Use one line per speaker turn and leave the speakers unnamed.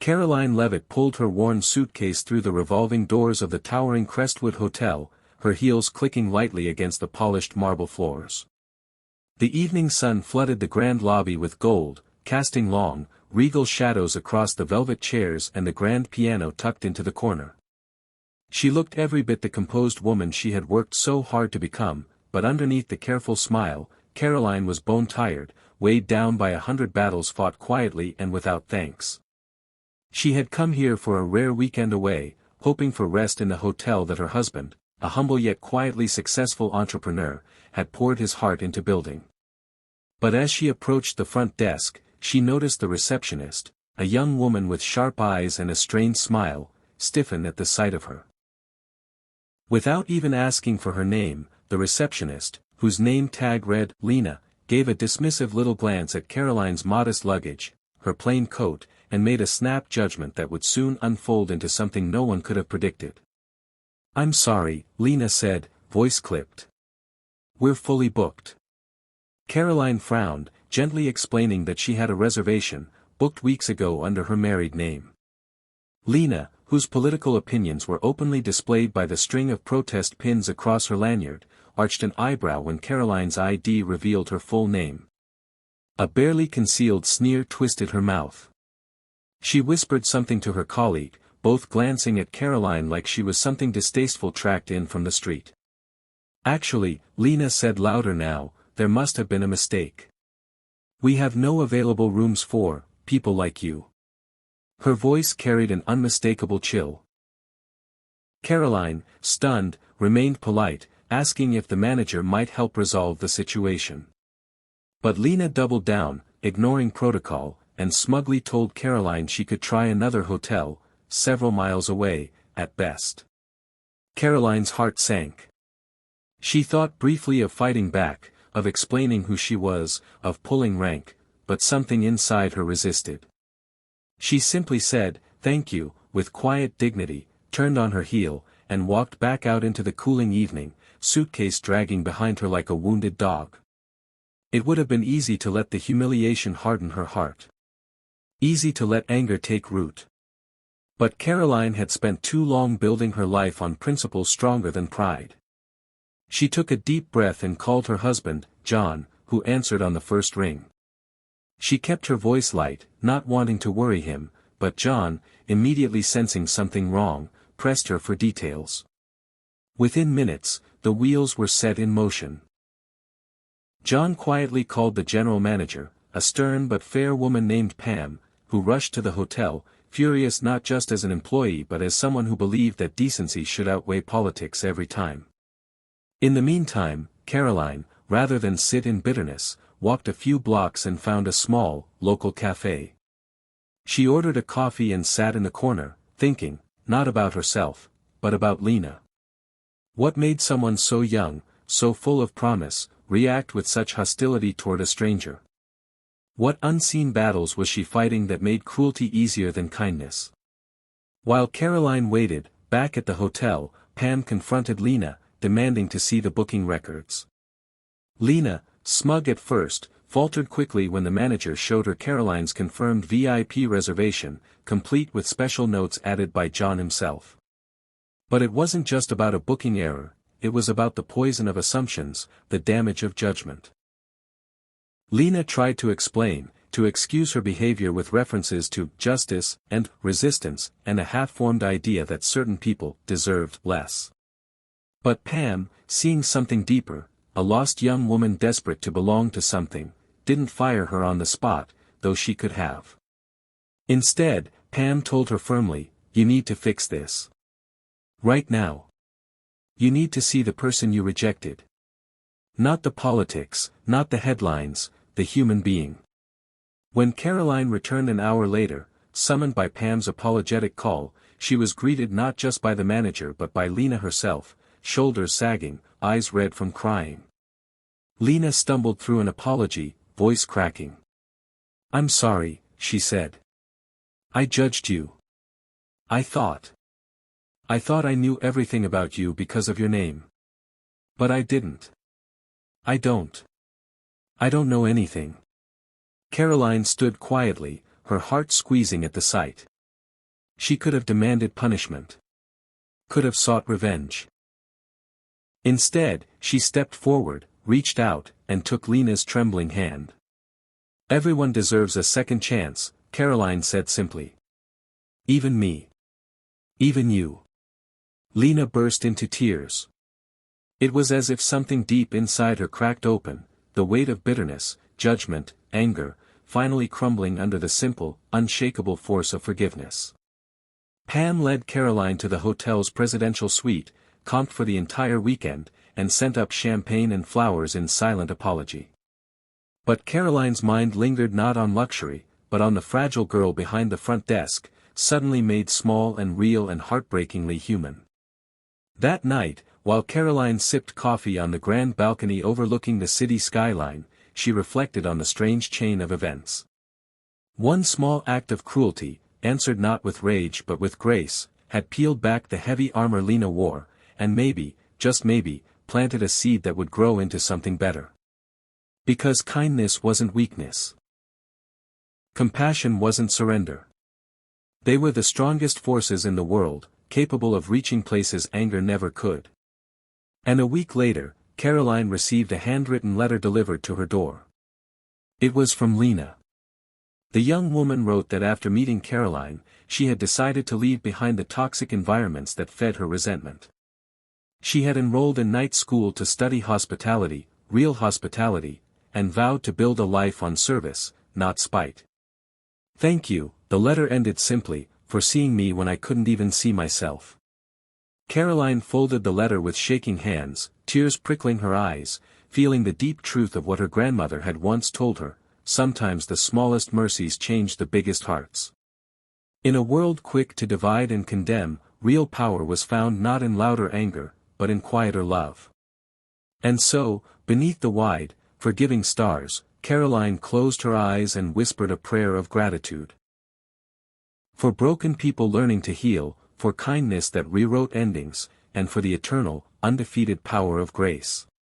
Karoline Leavitt pulled her worn suitcase through the revolving doors of the towering Crestwood Hotel, her heels clicking lightly against the polished marble floors. The evening sun flooded the grand lobby with gold, casting long, regal shadows across the velvet chairs and the grand piano tucked into the corner. She looked every bit the composed woman she had worked so hard to become, but underneath the careful smile, Karoline was bone-tired, weighed down by 100 battles fought quietly and without thanks. She had come here for a rare weekend away, hoping for rest in the hotel that her husband, a humble yet quietly successful entrepreneur, had poured his heart into building. But as she approached the front desk, she noticed the receptionist, a young woman with sharp eyes and a strained smile, stiffen at the sight of her. Without even asking for her name, the receptionist, whose name tag read Lena, gave a dismissive little glance at Karoline's modest luggage, her plain coat, and made a snap judgment that would soon unfold into something no one could have predicted. "I'm sorry," Lena said, voice clipped. "We're fully booked." Karoline frowned, gently explaining that she had a reservation, booked weeks ago under her married name. Lena, whose political opinions were openly displayed by the string of protest pins across her lanyard, arched an eyebrow when Karoline's ID revealed her full name. A barely concealed sneer twisted her mouth. She whispered something to her colleague, both glancing at Karoline like she was something distasteful tracked in from the street. "Actually," Lena said louder now, "there must have been a mistake. We have no available rooms for people like you." Her voice carried an unmistakable chill. Karoline, stunned, remained polite, asking if the manager might help resolve the situation. But Lena doubled down, ignoring protocol, and smugly told Karoline she could try another hotel, several miles away, at best. Karoline's heart sank. She thought briefly of fighting back, of explaining who she was, of pulling rank, but something inside her resisted. She simply said, "Thank you," with quiet dignity, turned on her heel, and walked back out into the cooling evening, suitcase dragging behind her like a wounded dog. It would have been easy to let the humiliation harden her heart. Easy to let anger take root. But Karoline had spent too long building her life on principles stronger than pride. She took a deep breath and called her husband, John, who answered on the first ring. She kept her voice light, not wanting to worry him, but John, immediately sensing something wrong, pressed her for details. Within minutes, the wheels were set in motion. John quietly called the general manager, a stern but fair woman named Pam, who rushed to the hotel, furious not just as an employee but as someone who believed that decency should outweigh politics every time. In the meantime, Karoline, rather than sit in bitterness, walked a few blocks and found a small, local café. She ordered a coffee and sat in the corner, thinking, not about herself, but about Lena. What made someone so young, so full of promise, react with such hostility toward a stranger? What unseen battles was she fighting that made cruelty easier than kindness? While Karoline waited, back at the hotel, Pam confronted Lena, demanding to see the booking records. Lena, smug at first, faltered quickly when the manager showed her Karoline's confirmed VIP reservation, complete with special notes added by John himself. But it wasn't just about a booking error, it was about the poison of assumptions, the damage of judgment. Lena tried to explain, to excuse her behavior with references to justice and resistance and a half-formed idea that certain people deserved less. But Pam, seeing something deeper, a lost young woman desperate to belong to something, didn't fire her on the spot, though she could have. Instead, Pam told her firmly, "You need to fix this. Right now. You need to see the person you rejected. Not the politics, not the headlines, the human being." When Karoline returned an hour later, summoned by Pam's apologetic call, she was greeted not just by the manager but by Lena herself, shoulders sagging, eyes red from crying. Lena stumbled through an apology, voice cracking. "I'm sorry," she said. "I judged you. I thought I knew everything about you because of your name. But I didn't. I don't know anything." Karoline stood quietly, her heart squeezing at the sight. She could have demanded punishment. Could have sought revenge. Instead, she stepped forward, reached out, and took Lena's trembling hand. "Everyone deserves a second chance," Karoline said simply. "Even me. Even you." Lena burst into tears. It was as if something deep inside her cracked open, the weight of bitterness, judgment, anger, finally crumbling under the simple, unshakable force of forgiveness. Pam led Karoline to the hotel's presidential suite, comped for the entire weekend, and sent up champagne and flowers in silent apology. But Karoline's mind lingered not on luxury, but on the fragile girl behind the front desk, suddenly made small and real and heartbreakingly human. That night, while Karoline sipped coffee on the grand balcony overlooking the city skyline, she reflected on the strange chain of events. One small act of cruelty, answered not with rage but with grace, had peeled back the heavy armor Lena wore, and maybe, just maybe, planted a seed that would grow into something better. Because kindness wasn't weakness. Compassion wasn't surrender. They were the strongest forces in the world, capable of reaching places anger never could. And a week later, Karoline received a handwritten letter delivered to her door. It was from Lena. The young woman wrote that after meeting Karoline, she had decided to leave behind the toxic environments that fed her resentment. She had enrolled in night school to study hospitality, real hospitality, and vowed to build a life on service, not spite. "Thank you," the letter ended simply, "for seeing me when I couldn't even see myself." Karoline folded the letter with shaking hands, tears prickling her eyes, feeling the deep truth of what her grandmother had once told her: sometimes the smallest mercies change the biggest hearts. In a world quick to divide and condemn, real power was found not in louder anger, but in quieter love. And so, beneath the wide, forgiving stars, Karoline closed her eyes and whispered a prayer of gratitude. For broken people learning to heal, for kindness that rewrote endings, and for the eternal, undefeated power of grace.